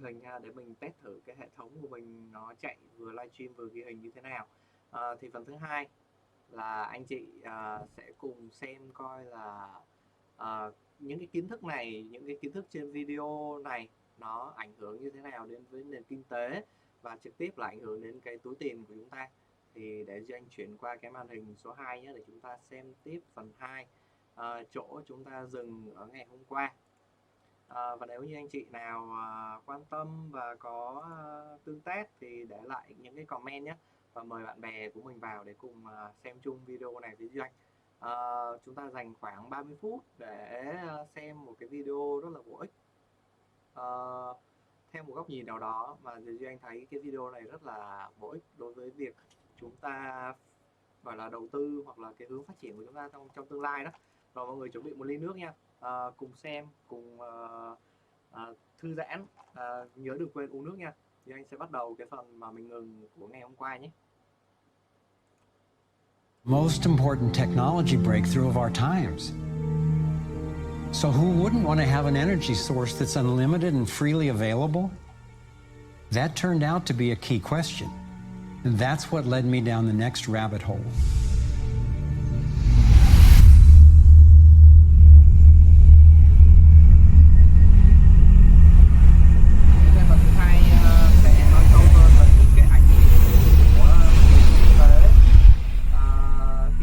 hình nha, để mình test thử cái hệ thống của mình nó chạy vừa livestream vừa ghi hình như thế nào. Thì phần thứ hai là anh chị sẽ cùng xem coi là những cái kiến thức này, những cái kiến thức trên video này nó ảnh hưởng như thế nào đến với nền kinh tế và trực tiếp là ảnh hưởng đến cái túi tiền của chúng ta. Thì để cho anh chuyển qua cái màn hình số 2 nhé, để chúng ta xem tiếp phần 2, chỗ chúng ta dừng ở ngày hôm qua. Và nếu như anh chị nào quan tâm và có tương tác thì để lại những cái comment nhé, và mời bạn bè của mình vào để cùng xem chung video này với Duy Anh. Chúng ta dành khoảng 30 phút để xem một cái video rất là bổ ích. Theo một góc nhìn nào đó mà Duy Anh thấy cái video này rất là bổ ích đối với việc chúng ta gọi là đầu tư hoặc là cái hướng phát triển của chúng ta trong tương lai đó. Rồi mọi người chuẩn bị một ly nước nha, cùng xem, cùng thư giãn, nhớ đừng quên uống nước nha. Thì anh sẽ bắt đầu cái phần mà mình ngừng của ngày hôm qua nhé. Most important technology breakthrough of our times. So who wouldn't want to have an energy source that's unlimited and freely available? That turned out to be a key question. And that's what led me down the next rabbit hole.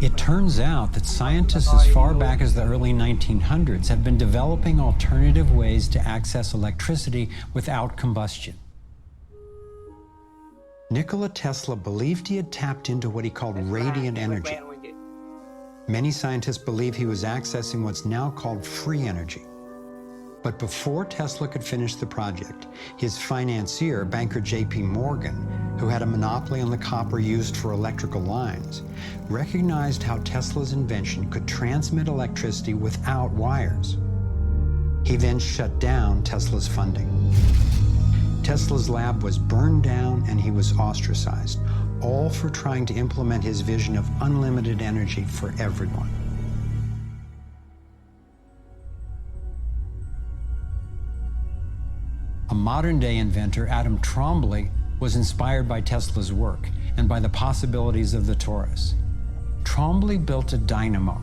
It turns out that scientists as far back as the early 1900s have been developing alternative ways to access electricity without combustion. Nikola Tesla believed he had tapped into what he called radiant energy. Many scientists believe he was accessing what's now called free energy. But before Tesla could finish the project, his financier, banker J.P. Morgan, who had a monopoly on the copper used for electrical lines, recognized how Tesla's invention could transmit electricity without wires. He then shut down Tesla's funding. Tesla's lab was burned down and he was ostracized, all for trying to implement his vision of unlimited energy for everyone. A modern-day inventor, Adam Trombley, was inspired by Tesla's work and by the possibilities of the torus. Trombley built a dynamo,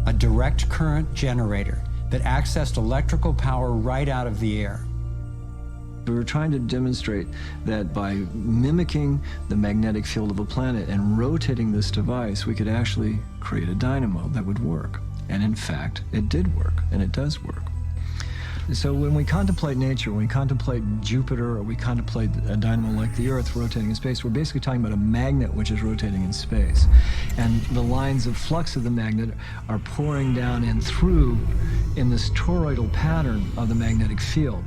a direct current generator that accessed electrical power right out of the air. We were trying to demonstrate that by mimicking the magnetic field of a planet and rotating this device, we could actually create a dynamo that would work. And in fact, it did work, and it does work. So when we contemplate nature, when we contemplate Jupiter, or we contemplate a dynamo like the Earth rotating in space, we're basically talking about a magnet which is rotating in space. And the lines of flux of the magnet are pouring down and through in this toroidal pattern of the magnetic field.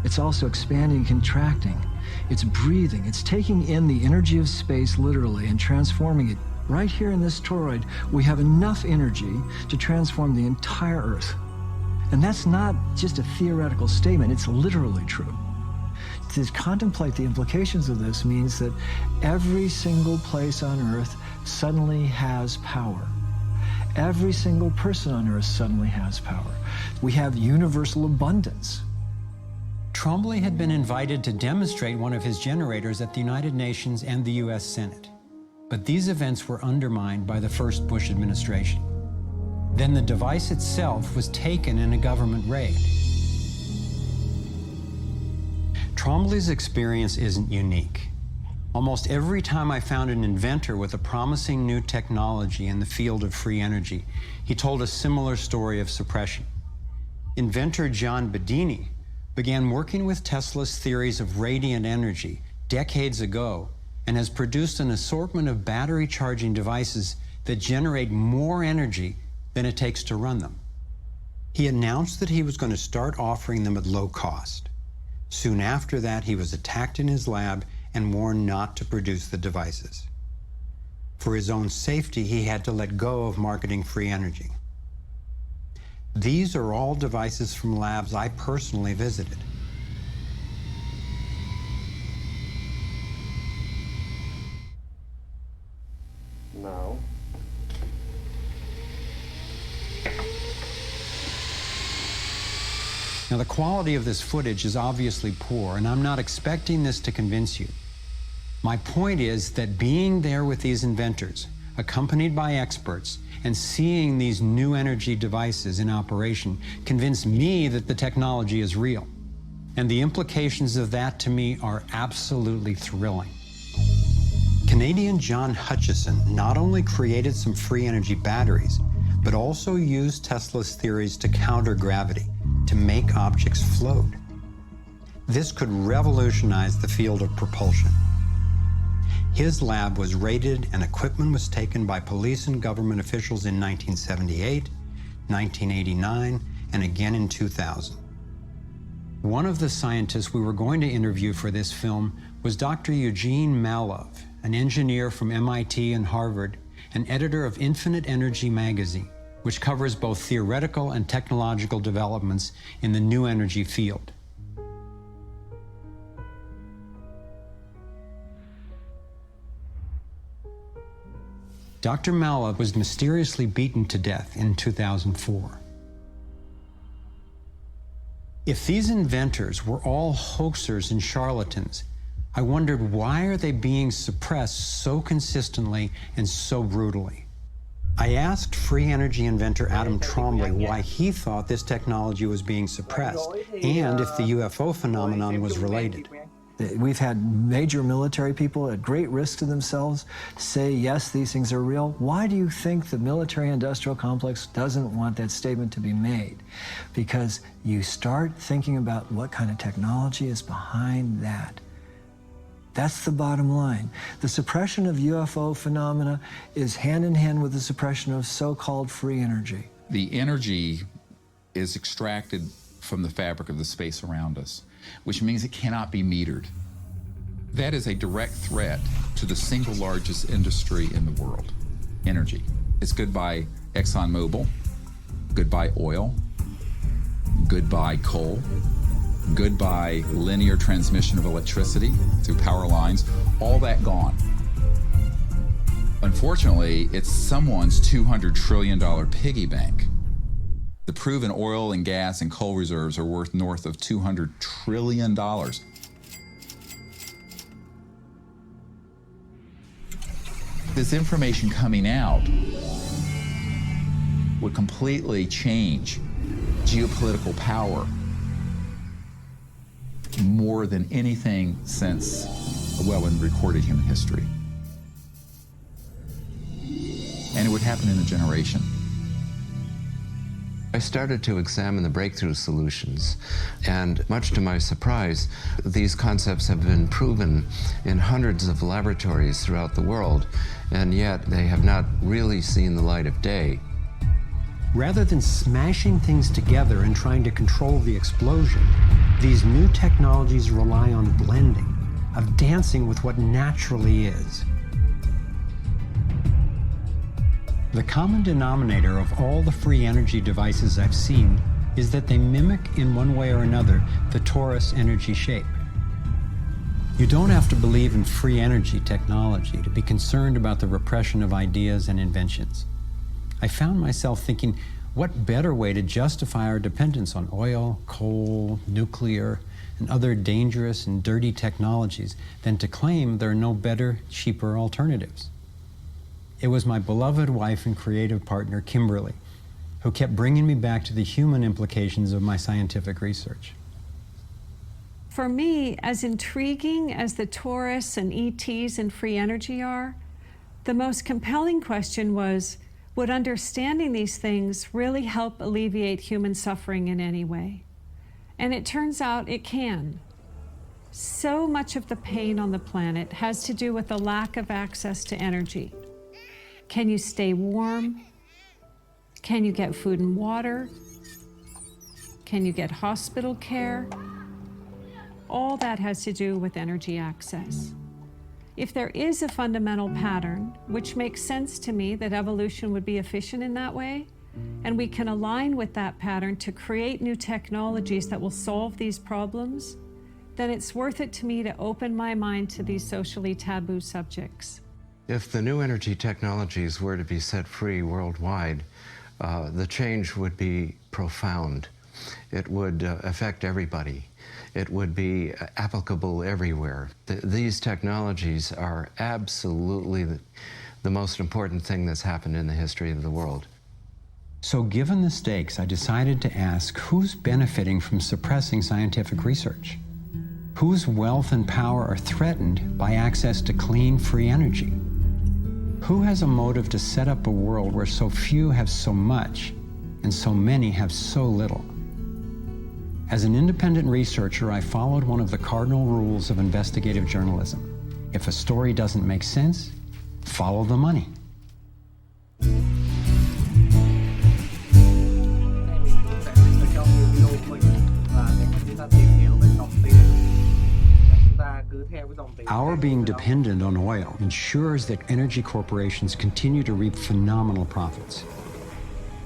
It's also expanding and contracting. It's breathing. It's taking in the energy of space literally and transforming it. Right here in this toroid, we have enough energy to transform the entire Earth. And that's not just a theoretical statement, it's literally true. To contemplate the implications of this means that every single place on Earth suddenly has power. Every single person on Earth suddenly has power. We have universal abundance. Trombley had been invited to demonstrate one of his generators at the United Nations and the US Senate. But these events were undermined by the first Bush administration. Then the device itself was taken in a government raid. Trombley's experience isn't unique. Almost every time I found an inventor with a promising new technology in the field of free energy, he told a similar story of suppression. Inventor John Bedini began working with Tesla's theories of radiant energy decades ago and has produced an assortment of battery charging devices that generate more energy than it takes to run them. He announced that he was going to start offering them at low cost. Soon after that, he was attacked in his lab and warned not to produce the devices. For his own safety, he had to let go of marketing free energy. These are all devices from labs I personally visited. Now, Now, the quality of this footage is obviously poor, and I'm not expecting this to convince you. My point is that being there with these inventors, accompanied by experts, and seeing these new energy devices in operation convinced me that the technology is real. And the implications of that to me are absolutely thrilling. Canadian John Hutchison not only created some free energy batteries, but also used Tesla's theories to counter gravity, to make objects float. This could revolutionize the field of propulsion. His lab was raided and equipment was taken by police and government officials in 1978, 1989, and again in 2000. One of the scientists we were going to interview for this film was Dr. Eugene Malov, an engineer from MIT and Harvard, and editor of Infinite Energy magazine, which covers both theoretical and technological developments in the new energy field. Dr. Malov was mysteriously beaten to death in 2004. If these inventors were all hoaxers and charlatans, I wondered, why are they being suppressed so consistently and so brutally? I asked free energy inventor Adam Trombley why he thought this technology was being suppressed and if the UFO phenomenon was related. We've had major military people at great risk to themselves say, yes, these things are real. Why do you think the military-industrial complex doesn't want that statement to be made? Because you start thinking about what kind of technology is behind that. That's the bottom line. The suppression of UFO phenomena is hand in hand with the suppression of so-called free energy. The energy is extracted from the fabric of the space around us, which means it cannot be metered. That is a direct threat to the single largest industry in the world, energy. It's goodbye ExxonMobil, goodbye oil, goodbye coal, goodbye linear transmission of electricity through power lines, all that gone. Unfortunately, it's someone's $200 trillion piggy bank. The proven oil and gas and coal reserves are worth north of $200 trillion. This information coming out would completely change geopolitical power more than anything since, well, in recorded human history. And it would happen in a generation. I started to examine the breakthrough solutions, and much to my surprise, these concepts have been proven in hundreds of laboratories throughout the world, and yet they have not really seen the light of day. Rather than smashing things together and trying to control the explosion, these new technologies rely on blending, of dancing with what naturally is. The common denominator of all the free energy devices I've seen is that they mimic in one way or another the torus energy shape. You don't have to believe in free energy technology to be concerned about the repression of ideas and inventions. I found myself thinking, what better way to justify our dependence on oil, coal, nuclear, and other dangerous and dirty technologies than to claim there are no better, cheaper alternatives? It was my beloved wife and creative partner, Kimberly, who kept bringing me back to the human implications of my scientific research. For me, as intriguing as the torus and ETs and free energy are, the most compelling question was, would understanding these things really help alleviate human suffering in any way? And it turns out it can. So much of the pain on the planet has to do with the lack of access to energy. Can you stay warm? Can you get food and water? Can you get hospital care? All that has to do with energy access. If there is a fundamental pattern, which makes sense to me that evolution would be efficient in that way, and we can align with that pattern to create new technologies that will solve these problems, then it's worth it to me to open my mind to these socially taboo subjects. If the new energy technologies were to be set free worldwide, the change would be profound. it would affect everybody. It would be applicable everywhere. These technologies are absolutely the most important thing that's happened in the history of the world. So given the stakes, I decided to ask who's benefiting from suppressing scientific research? Whose wealth and power are threatened by access to clean, free energy? Who has a motive to set up a world where so few have so much and so many have so little? As an independent researcher, I followed one of the cardinal rules of investigative journalism. If a story doesn't make sense, follow the money. Trong video của mình là để chúng ta tìm hiểu về dòng tiền. Chúng ta cứ theo cái dòng tiền. Our being dependent on oil ensures that energy corporations continue to reap phenomenal profits.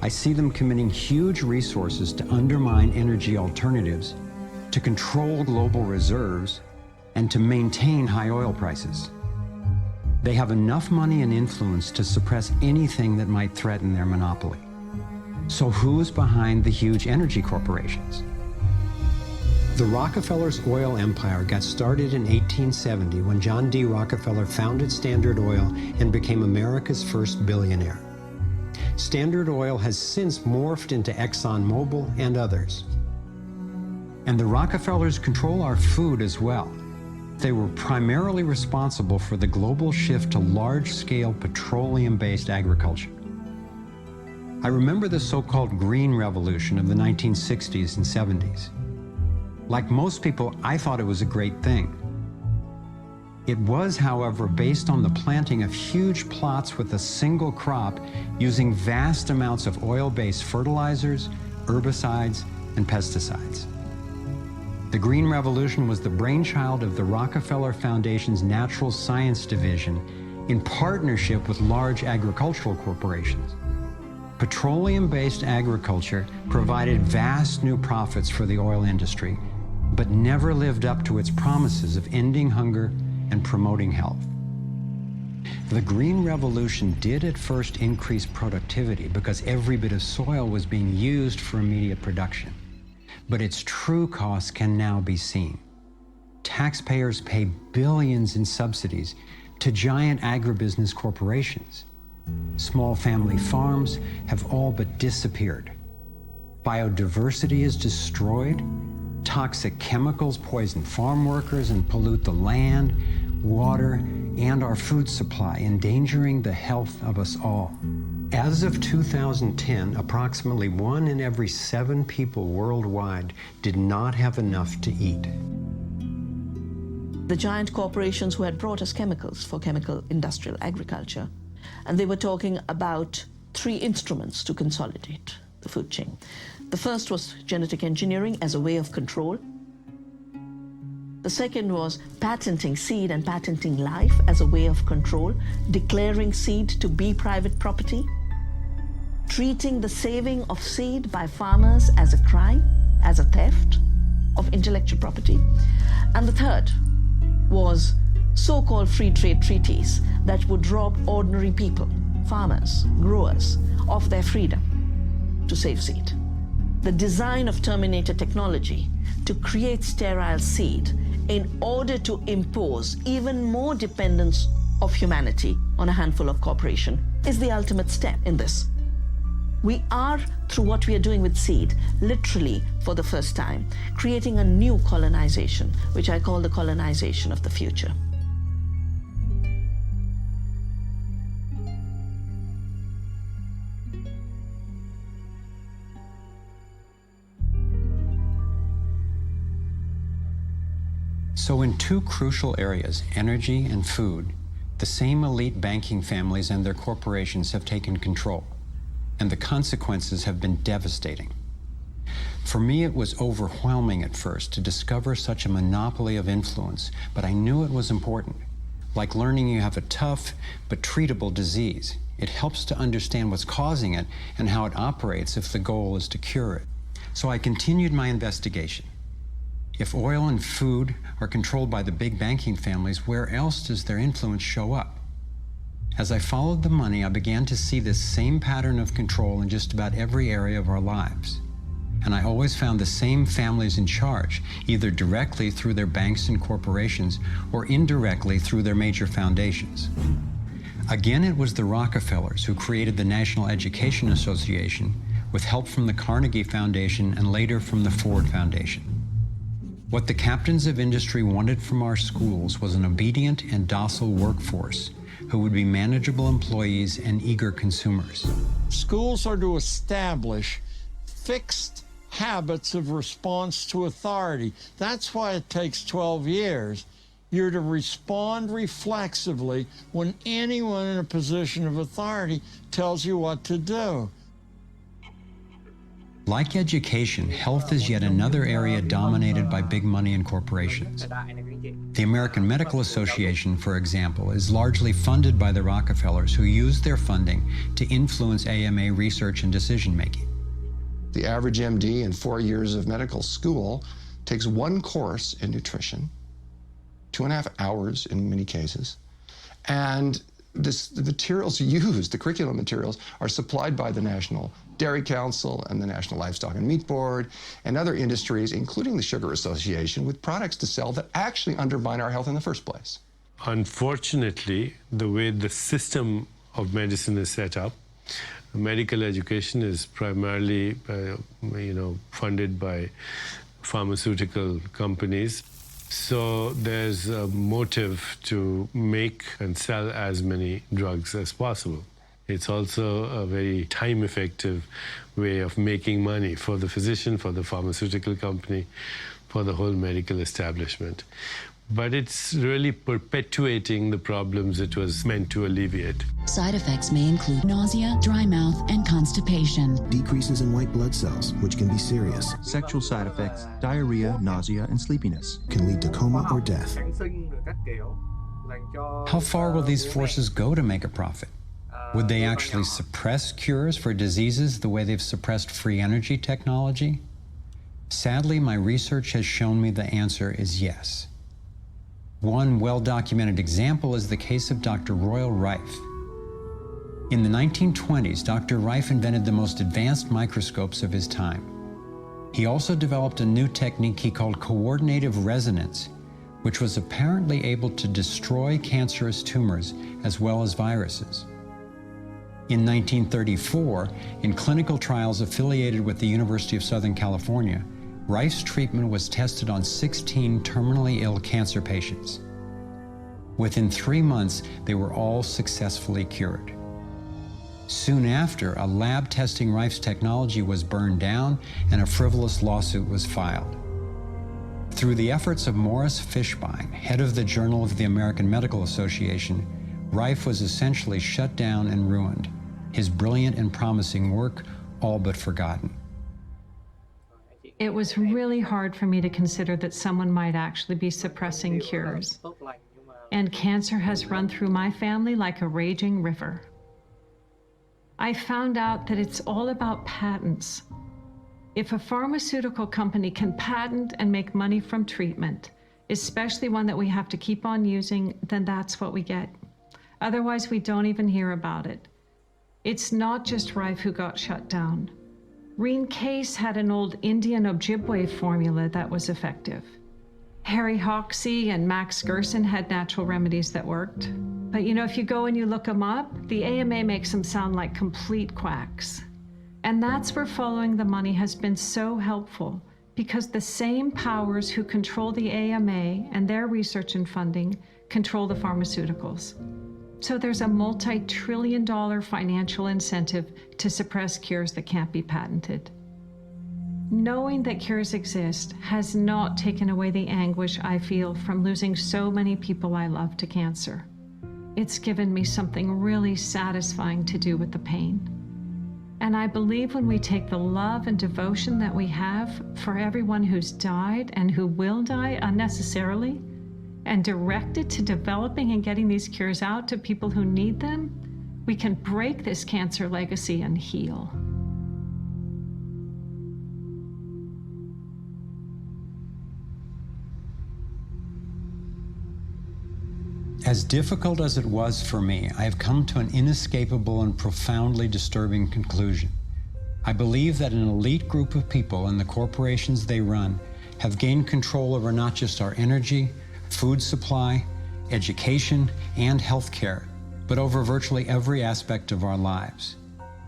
I see them committing huge resources to undermine energy alternatives, to control global reserves, and to maintain high oil prices. They have enough money and influence to suppress anything that might threaten their monopoly. So who's behind the huge energy corporations? The Rockefellers' oil empire got started in 1870 when John D. Rockefeller founded Standard Oil and became America's first billionaire. Standard Oil has since morphed into ExxonMobil and others. And the Rockefellers control our food as well. They were primarily responsible for the global shift to large-scale petroleum-based agriculture. I remember the so-called Green Revolution of the 1960s and 70s. Like most people, I thought it was a great thing. It was, however, based on the planting of huge plots with a single crop using vast amounts of oil-based fertilizers, herbicides, and pesticides. The Green Revolution was the brainchild of the Rockefeller Foundation's Natural Science Division in partnership with large agricultural corporations. Petroleum-based agriculture provided vast new profits for the oil industry, but never lived up to its promises of ending hunger and promoting health. The Green Revolution did at first increase productivity because every bit of soil was being used for immediate production. But its true costs can now be seen. Taxpayers pay billions in subsidies to giant agribusiness corporations. Small family farms have all but disappeared. Biodiversity is destroyed. Toxic chemicals poison farm workers and pollute the land, water, and our food supply, endangering the health of us all. As of 2010, approximately 1 in every 7 people worldwide did not have enough to eat. The giant corporations who had brought us chemicals for chemical industrial agriculture, and they were talking about 3 instruments to consolidate the food chain. The first was genetic engineering as a way of control. The second was patenting seed and patenting life as a way of control, declaring seed to be private property, treating the saving of seed by farmers as a crime, as a theft of intellectual property. And the third was so-called free trade treaties that would rob ordinary people, farmers, growers, of their freedom to save seed. The design of Terminator technology to create sterile seed in order to impose even more dependence of humanity on a handful of corporations is the ultimate step in this. We are, through what we are doing with seed, literally for the first time, creating a new colonization, which I call the colonization of the future. So in 2 crucial areas, energy and food, the same elite banking families and their corporations have taken control, and the consequences have been devastating. For me, it was overwhelming at first to discover such a monopoly of influence, but I knew it was important. Like learning you have a tough but treatable disease. It helps to understand what's causing it and how it operates if the goal is to cure it. So I continued my investigation. If oil and food are controlled by the big banking families, where else does their influence show up? As I followed the money, I began to see this same pattern of control in just about every area of our lives. and I always found the same families in charge, either directly through their banks and corporations or indirectly through their major foundations. Again, it was the Rockefellers who created the National Education Association with help from the Carnegie Foundation and later from the Ford Foundation. What the captains of industry wanted from our schools was an obedient and docile workforce who would be manageable employees and eager consumers. Schools are to establish fixed habits of response to authority. That's why it takes 12 years. You're to respond reflexively when anyone in a position of authority tells you what to do. Like education, health is yet another area dominated by big money and corporations. The American Medical Association, for example, is largely funded by the Rockefellers, who use their funding to influence AMA research and decision-making. The average MD in 4 years of medical school takes one course in nutrition, 2.5 hours in many cases, and the materials used, the curriculum materials, are supplied by the National Dairy Council and the National Livestock and Meat Board and other industries, including the Sugar Association, with products to sell that actually undermine our health in the first place. Unfortunately, the way the system of medicine is set up, medical education is primarily, funded by pharmaceutical companies. So there's a motive to make and sell as many drugs as possible. It's also a very time-effective way of making money for the physician, for the pharmaceutical company, for the whole medical establishment. But it's really perpetuating the problems it was meant to alleviate. Side effects may include nausea, dry mouth, and constipation. Decreases in white blood cells, which can be serious. Sexual side effects, diarrhea, nausea, and sleepiness. Can lead to coma or death. How far will these forces go to make a profit? Would they actually suppress cures for diseases the way they've suppressed free energy technology? Sadly, my research has shown me the answer is yes. One well-documented example is the case of Dr. Royal Rife. In the 1920s, Dr. Rife invented the most advanced microscopes of his time. He also developed a new technique he called coordinative resonance, which was apparently able to destroy cancerous tumors as well as viruses. In 1934, in clinical trials affiliated with the University of Southern California, Rife's treatment was tested on 16 terminally ill cancer patients. Within 3 months, they were all successfully cured. Soon after, a lab testing Rife's technology was burned down and a frivolous lawsuit was filed. Through the efforts of Morris Fishbein, head of the Journal of the American Medical Association, Rife was essentially shut down and ruined, his brilliant and promising work all but forgotten. It was really hard for me to consider that someone might actually be suppressing cures. And cancer has run through my family like a raging river. I found out that it's all about patents. If a pharmaceutical company can patent and make money from treatment, especially one that we have to keep on using, then that's what we get. Otherwise, we don't even hear about it. It's not just Rife who got shut down. Reen Case had an old Indian Ojibwe formula that was effective. Harry Hoxsey and Max Gerson had natural remedies that worked. But if you go and you look them up, the AMA makes them sound like complete quacks. And that's where following the money has been so helpful, because the same powers who control the AMA and their research and funding control the pharmaceuticals. So there's a multi-trillion-dollar financial incentive to suppress cures that can't be patented. Knowing that cures exist has not taken away the anguish I feel from losing so many people I love to cancer. It's given me something really satisfying to do with the pain. And I believe when we take the love and devotion that we have for everyone who's died and who will die unnecessarily, and direct it to developing and getting these cures out to people who need them, we can break this cancer legacy and heal. As difficult as it was for me, I have come to an inescapable and profoundly disturbing conclusion. I believe that an elite group of people and the corporations they run have gained control over not just our energy, food supply, education, and healthcare, but over virtually every aspect of our lives.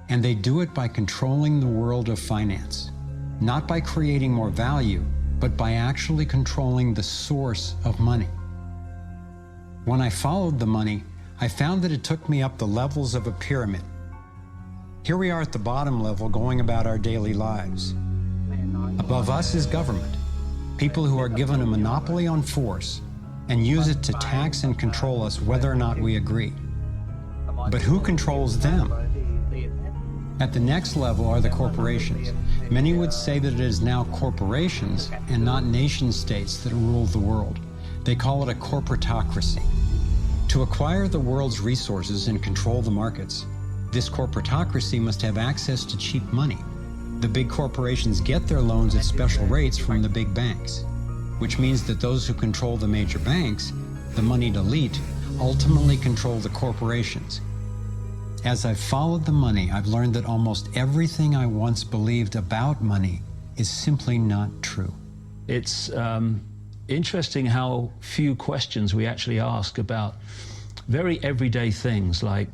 And they do it by controlling the world of finance, not by creating more value, but by actually controlling the source of money. When I followed the money, I found that it took me up the levels of a pyramid. Here we are at the bottom level going about our daily lives. Above us is government, people who are given a monopoly on force and use it to tax and control us whether or not we agree. But who controls them? At the next level are the corporations. Many would say that it is now corporations and not nation states that rule the world. They call it a corporatocracy. To acquire the world's resources and control the markets, this corporatocracy must have access to cheap money. The big corporations get their loans at special rates from the big banks, which means that those who control the major banks, the moneyed elite, ultimately control the corporations. As I've followed the money, I've learned that almost everything I once believed about money is simply not true. It's interesting how few questions we actually ask about very everyday things, like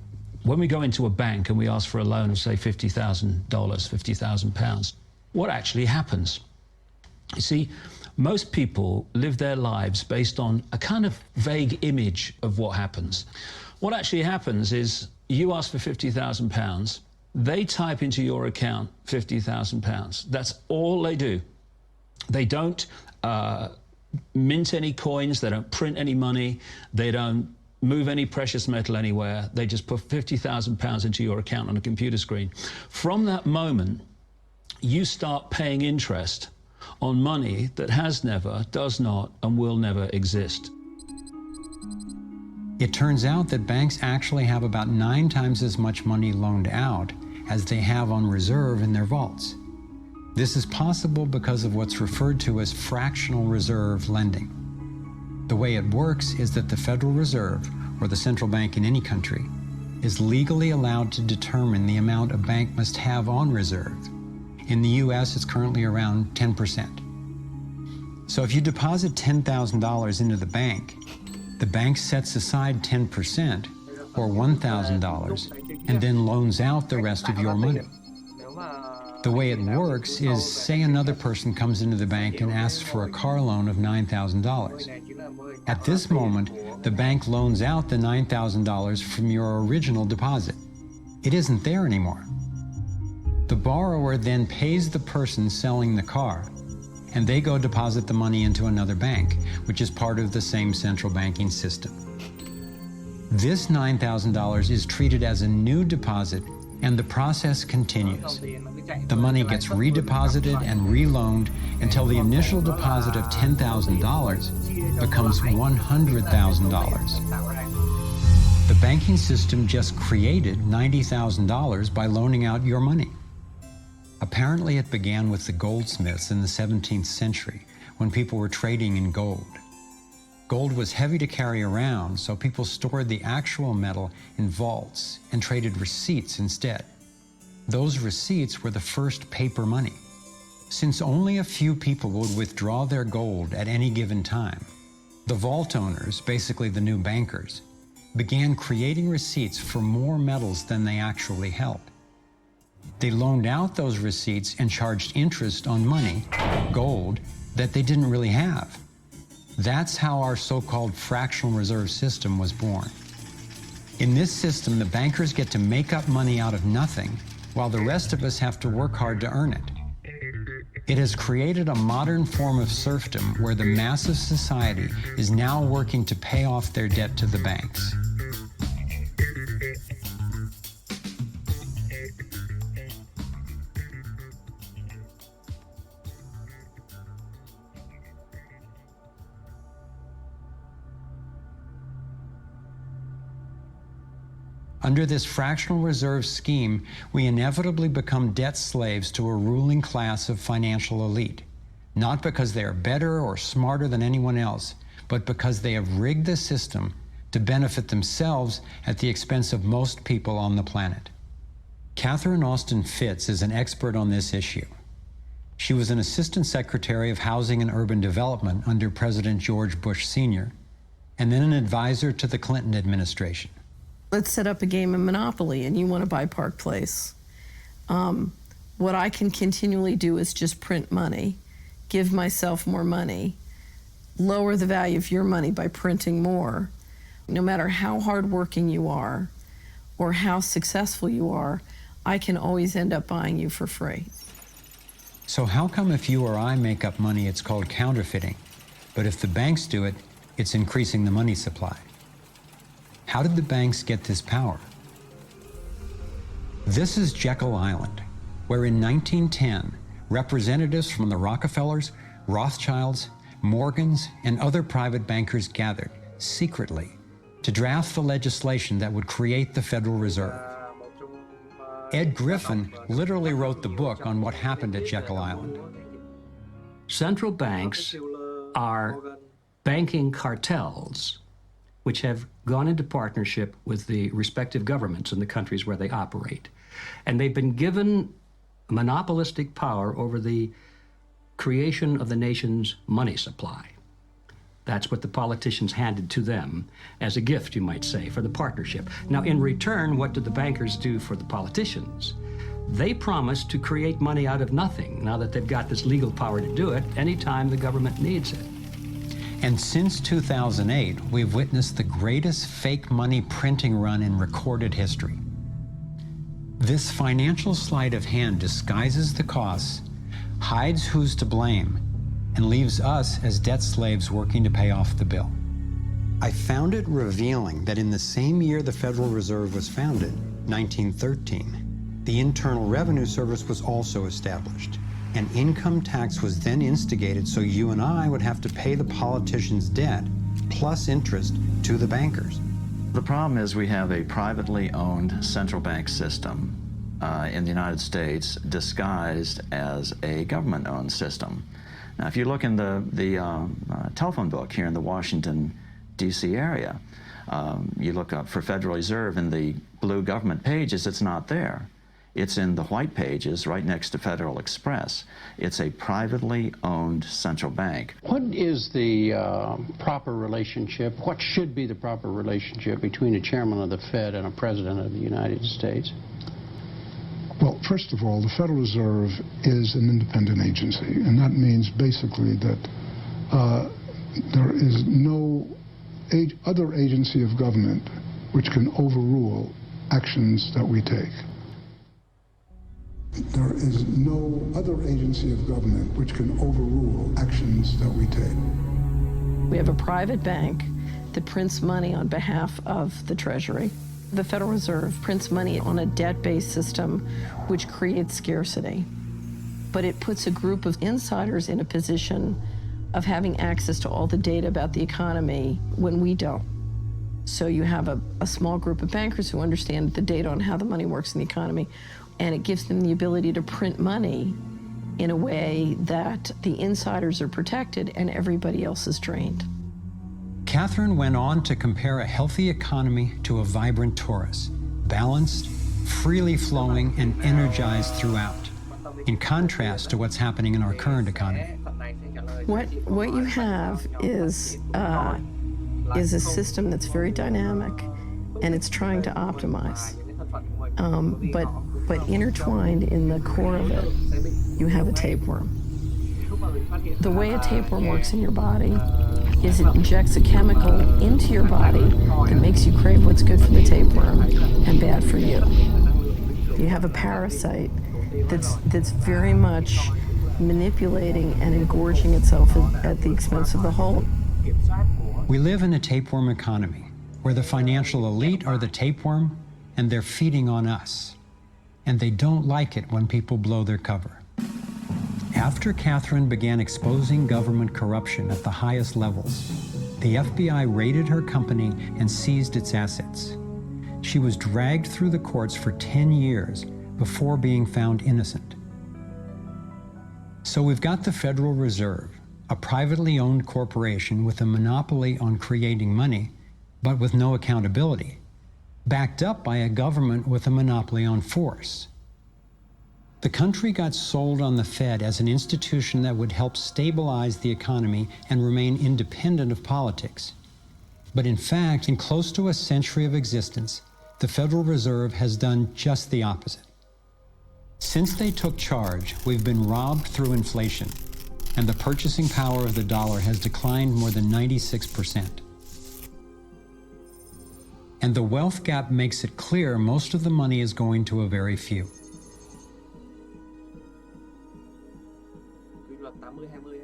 when we go into a bank and we ask for a loan of, say, $50,000, £50,000, what actually happens? You see, most people live their lives based on a kind of vague image of what happens. What actually happens is you ask for £50,000, they type into your account £50,000. That's all they do. They don't mint any coins, they don't print any money, they don't move any precious metal anywhere. They just put £50,000 into your account on a computer screen. From that moment, you start paying interest on money that has never, does not, and will never exist. It turns out that banks actually have about 9 times as much money loaned out as they have on reserve in their vaults. This is possible because of what's referred to as fractional reserve lending. The way it works is that the Federal Reserve, or the central bank in any country, is legally allowed to determine the amount a bank must have on reserve. In the US, it's currently around 10%. So if you deposit $10,000 into the bank sets aside 10%, or $1,000, and then loans out the rest of your money. The way it works is, say another person comes into the bank and asks for a car loan of $9,000. At this moment, the bank loans out the $9,000 from your original deposit. It isn't there anymore. The borrower then pays the person selling the car, and they go deposit the money into another bank, which is part of the same central banking system. This $9,000 is treated as a new deposit, and the process continues. The money gets redeposited and reloaned until the initial deposit of $10,000 becomes $100,000. The banking system just created $90,000 by loaning out your money. Apparently, it began with the goldsmiths in the 17th century when people were trading in gold. Gold was heavy to carry around, so people stored the actual metal in vaults and traded receipts instead. Those receipts were the first paper money. Since only a few people would withdraw their gold at any given time, the vault owners, basically the new bankers, began creating receipts for more metals than they actually held. They loaned out those receipts and charged interest on money, gold, that they didn't really have. That's how our so-called fractional reserve system was born. In this system, the bankers get to make up money out of nothing, while the rest of us have to work hard to earn it. It has created a modern form of serfdom where the mass of society is now working to pay off their debt to the banks. Under this fractional reserve scheme, we inevitably become debt slaves to a ruling class of financial elite, not because they are better or smarter than anyone else, but because they have rigged the system to benefit themselves at the expense of most people on the planet. Catherine Austin Fitts is an expert on this issue. She was an Assistant Secretary of Housing and Urban Development under President George Bush Sr., and then an advisor to the Clinton administration. Let's set up a game of Monopoly and you want to buy Park Place. What I can continually do is just print money, give myself more money, lower the value of your money by printing more. No matter how hardworking you are or how successful you are, I can always end up buying you for free. So how come if you or I make up money, it's called counterfeiting, but if the banks do it, it's increasing the money supply? How did the banks get this power? This is Jekyll Island, where in 1910, representatives from the Rockefellers, Rothschilds, Morgans, and other private bankers gathered secretly to draft the legislation that would create the Federal Reserve. Ed Griffin literally wrote the book on what happened at Jekyll Island. Central banks are banking cartels which have gone into partnership with the respective governments in the countries where they operate. And they've been given monopolistic power over the creation of the nation's money supply. That's what the politicians handed to them as a gift, you might say, for the partnership. Now, in return, what did the bankers do for the politicians? They promised to create money out of nothing, now that they've got this legal power to do it anytime the government needs it. And since 2008, we've witnessed the greatest fake money printing run in recorded history. This financial sleight of hand disguises the costs, hides who's to blame, and leaves us as debt slaves working to pay off the bill. I found it revealing that in the same year the Federal Reserve was founded, 1913, the Internal Revenue Service was also established. An income tax was then instigated so you and I would have to pay the politicians' debt plus interest to the bankers. The problem is we have a privately owned central bank system in the United States disguised as a government-owned system. Now, if you look in the telephone book here in the Washington, D.C. area, you look up for Federal Reserve in the blue government pages, it's not there. It's in the white pages right next to Federal Express. It's a privately owned central bank. What is the proper relationship, what should be the proper relationship between a chairman of the Fed and a president of the United States? Well, first of all, the Federal Reserve is an independent agency, and that means basically that there is no other agency of government which can overrule actions that we take. There is no other agency of government which can overrule actions that we take. We have a private bank that prints money on behalf of the Treasury. The Federal Reserve prints money on a debt-based system which creates scarcity. But it puts a group of insiders in a position of having access to all the data about the economy when we don't. So you have a small group of bankers who understand the data on how the money works in the economy, and it gives them the ability to print money in a way that the insiders are protected and everybody else is drained. Catherine went on to compare a healthy economy to a vibrant torus, balanced, freely flowing, and energized throughout, in contrast to what's happening in our current economy. What you have is a system that's very dynamic, and it's trying to optimize. But intertwined in the core of it, you have a tapeworm. The way a tapeworm works in your body is it injects a chemical into your body that makes you crave what's good for the tapeworm and bad for you. You have a parasite that's very much manipulating and engorging itself at the expense of the whole. We live in a tapeworm economy where the financial elite are the tapeworm and they're feeding on us. And they don't like it when people blow their cover. After Catherine began exposing government corruption at the highest levels, the FBI raided her company and seized its assets. She was dragged through the courts for 10 years before being found innocent. So we've got the Federal Reserve, a privately owned corporation with a monopoly on creating money, but with no accountability. backed up by a government with a monopoly on force. The country got sold on the Fed as an institution that would help stabilize the economy and remain independent of politics. But in fact, in close to a century of existence, the Federal Reserve has done just the opposite. Since they took charge, we've been robbed through inflation, and the purchasing power of the dollar has declined more than 96%. And the wealth gap makes it clear most of the money is going to a very few.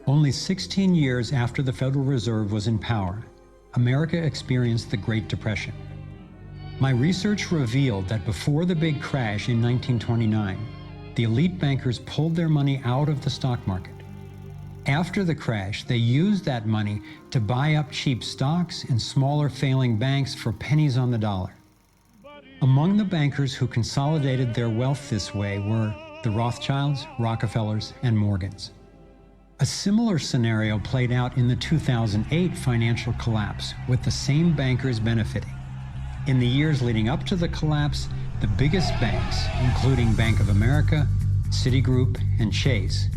Only 16 years after the Federal Reserve was in power, America experienced the Great Depression. My research revealed that before the big crash in 1929, the elite bankers pulled their money out of the stock market. After the crash, they used that money to buy up cheap stocks and smaller failing banks for pennies on the dollar. Among the bankers who consolidated their wealth this way were the Rothschilds, Rockefellers, and Morgans. A similar scenario played out in the 2008 financial collapse, with the same bankers benefiting. In the years leading up to the collapse, the biggest banks, including Bank of America, Citigroup, and Chase,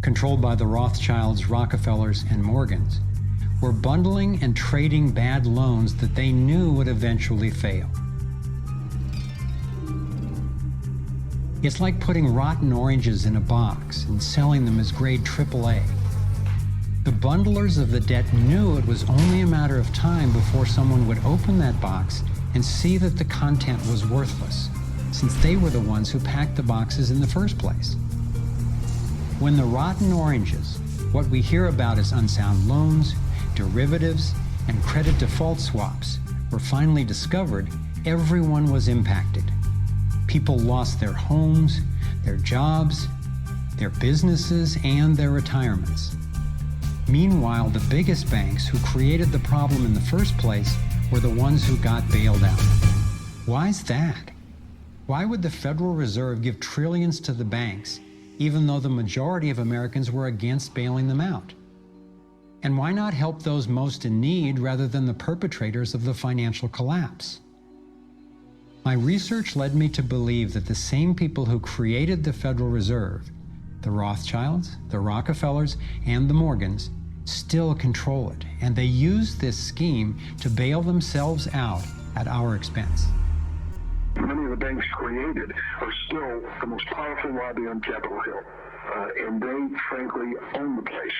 controlled by the Rothschilds, Rockefellers, and Morgans, were bundling and trading bad loans that they knew would eventually fail. It's like putting rotten oranges in a box and selling them as grade AAA. The bundlers of the debt knew it was only a matter of time before someone would open that box and see that the content was worthless, since they were the ones who packed the boxes in the first place. When the rotten oranges, what we hear about as unsound loans, derivatives, and credit default swaps, were finally discovered, everyone was impacted. People lost their homes, their jobs, their businesses, and their retirements. Meanwhile, the biggest banks who created the problem in the first place were the ones who got bailed out. Why's that? Why would the Federal Reserve give trillions to the banks, even though the majority of Americans were against bailing them out? And why not help those most in need rather than the perpetrators of the financial collapse? My research led me to believe that the same people who created the Federal Reserve, the Rothschilds, the Rockefellers, and the Morgans, still control it, and they use this scheme to bail themselves out at our expense. Many of the banks created are still the most powerful lobby on Capitol Hill, and they, frankly, own the place.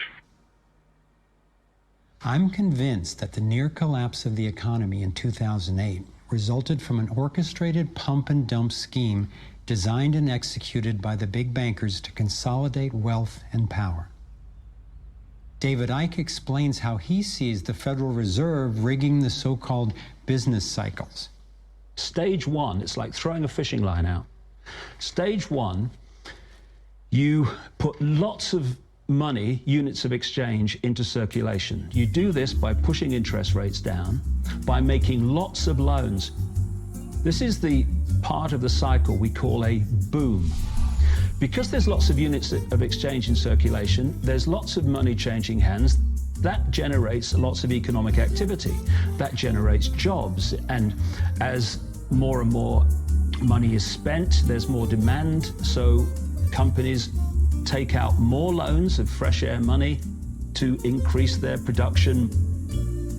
I'm convinced that the near collapse of the economy in 2008 resulted from an orchestrated pump and dump scheme designed and executed by the big bankers to consolidate wealth and power. David Icke explains how he sees the Federal Reserve rigging the so-called business cycles. Stage one, it's like throwing a fishing line out. Stage one, you put lots of money, units of exchange, into circulation. You do this by pushing interest rates down, by making lots of loans. This is the part of the cycle we call a boom. Because there's lots of units of exchange in circulation, there's lots of money changing hands. That generates lots of economic activity. That generates jobs. And as more and more money is spent, there's more demand. So companies take out more loans of fresh air money to increase their production.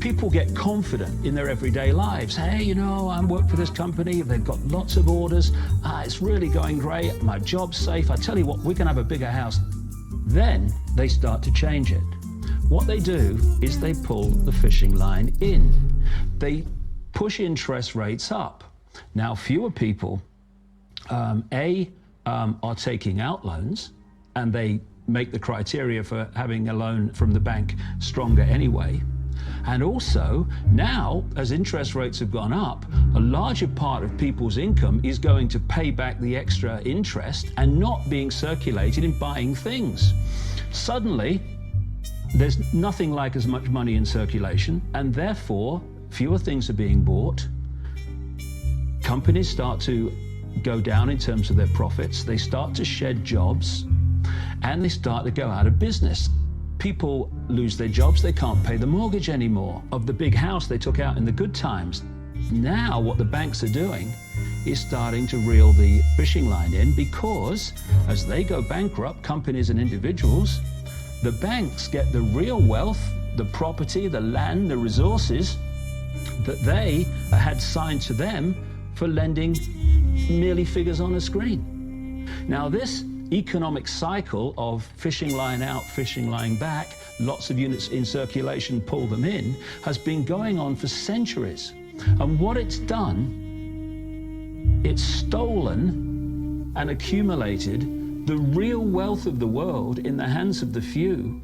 People get confident in their everyday lives. Hey, you know, I work for this company, they've got lots of orders, it's really going great, my job's safe, I tell you what, we can have a bigger house. Then they start to change it. What they do is they pull the fishing line in. They push interest rates up. Now, fewer people, are taking out loans, and they make the criteria for having a loan from the bank stronger anyway. And also, now, as interest rates have gone up, a larger part of people's income is going to pay back the extra interest and not being circulated in buying things. Suddenly, there's nothing like as much money in circulation, and therefore, fewer things are being bought. Companies start to go down in terms of their profits. They start to shed jobs, and they start to go out of business. People lose their jobs, they can't pay the mortgage anymore of the big house they took out in the good times. Now what the banks are doing is starting to reel the fishing line in, because as they go bankrupt, companies and individuals, the banks get the real wealth, the property, the land, the resources that they had signed to them for lending merely figures on a screen. Now this economic cycle of fishing line out, fishing line back, lots of units in circulation, pull them in, has been going on for centuries. And what it's done, it's stolen and accumulated the real wealth of the world in the hands of the few.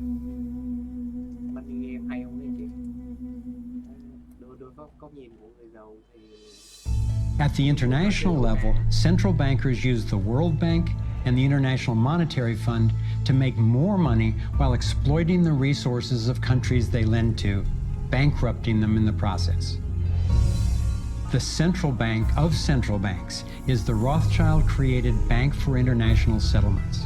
At the international level, central bankers use the World Bank and the International Monetary Fund to make more money while exploiting the resources of countries they lend to, bankrupting them in the process. The central bank of central banks is the Rothschild-created Bank for International Settlements.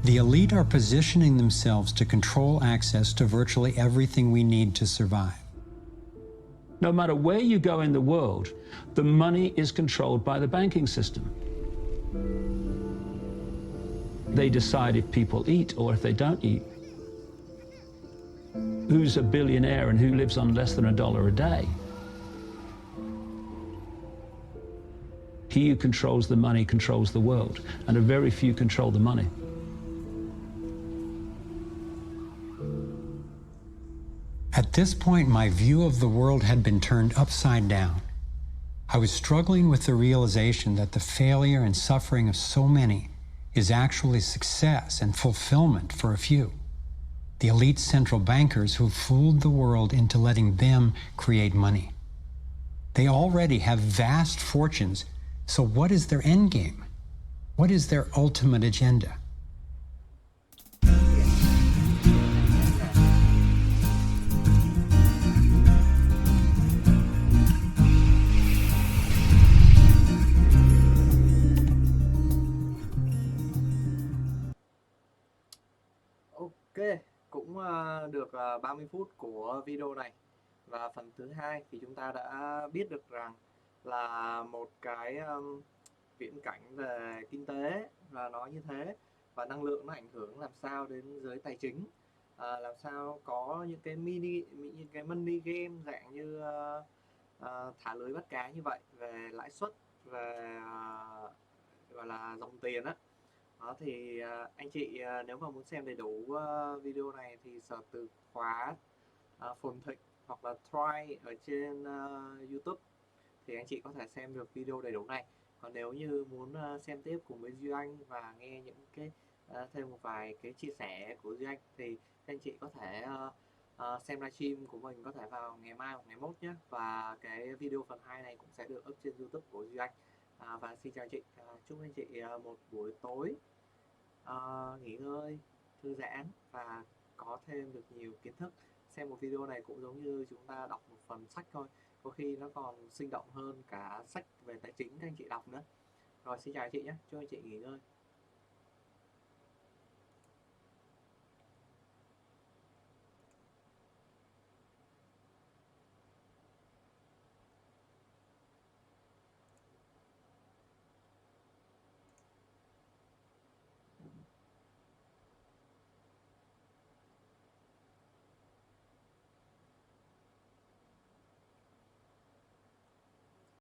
The elite are positioning themselves to control access to virtually everything we need to survive. No matter where you go in the world, the money is controlled by the banking system. They decide if people eat or if they don't eat. Who's a billionaire and who lives on less than $1 a day? He who controls the money controls the world, and a very few control the money. At this point, my view of the world had been turned upside down. I was struggling with the realization that the failure and suffering of so many is actually success and fulfillment for a few. The elite central bankers who fooled the world into letting them create money. They already have vast fortunes, so what is their end game? What is their ultimate agenda? Ok, cũng được 30 phút của video này. Và phần thứ hai thì chúng ta đã biết được rằng là một cái viễn cảnh về kinh tế và nó như thế, và năng lượng nó ảnh hưởng làm sao đến giới tài chính, làm sao có những cái money game dạng như thả lưới bắt cá như vậy, về lãi suất, về gọi là dòng tiền á. Đó thì anh chị nếu mà muốn xem đầy đủ video này thì search từ khóa Phồn Thịnh hoặc là Try ở trên YouTube thì anh chị có thể xem được video đầy đủ này. Còn nếu như muốn xem tiếp cùng với Duy Anh và nghe những cái thêm một vài cái chia sẻ của Duy Anh thì anh chị có thể xem livestream của mình có thể vào ngày mai hoặc ngày mốt nhé. Và cái video phần 2 này cũng sẽ được up trên YouTube của Duy Anh. Và xin chào anh chị, chúc anh chị một buổi tối nghỉ ngơi, thư giãn và có thêm được nhiều kiến thức. Xem một video này cũng giống như chúng ta đọc một phần sách thôi, có khi nó còn sinh động hơn cả sách về tài chính các anh chị đọc nữa. Rồi xin chào anh chị nhé, chúc anh chị nghỉ ngơi.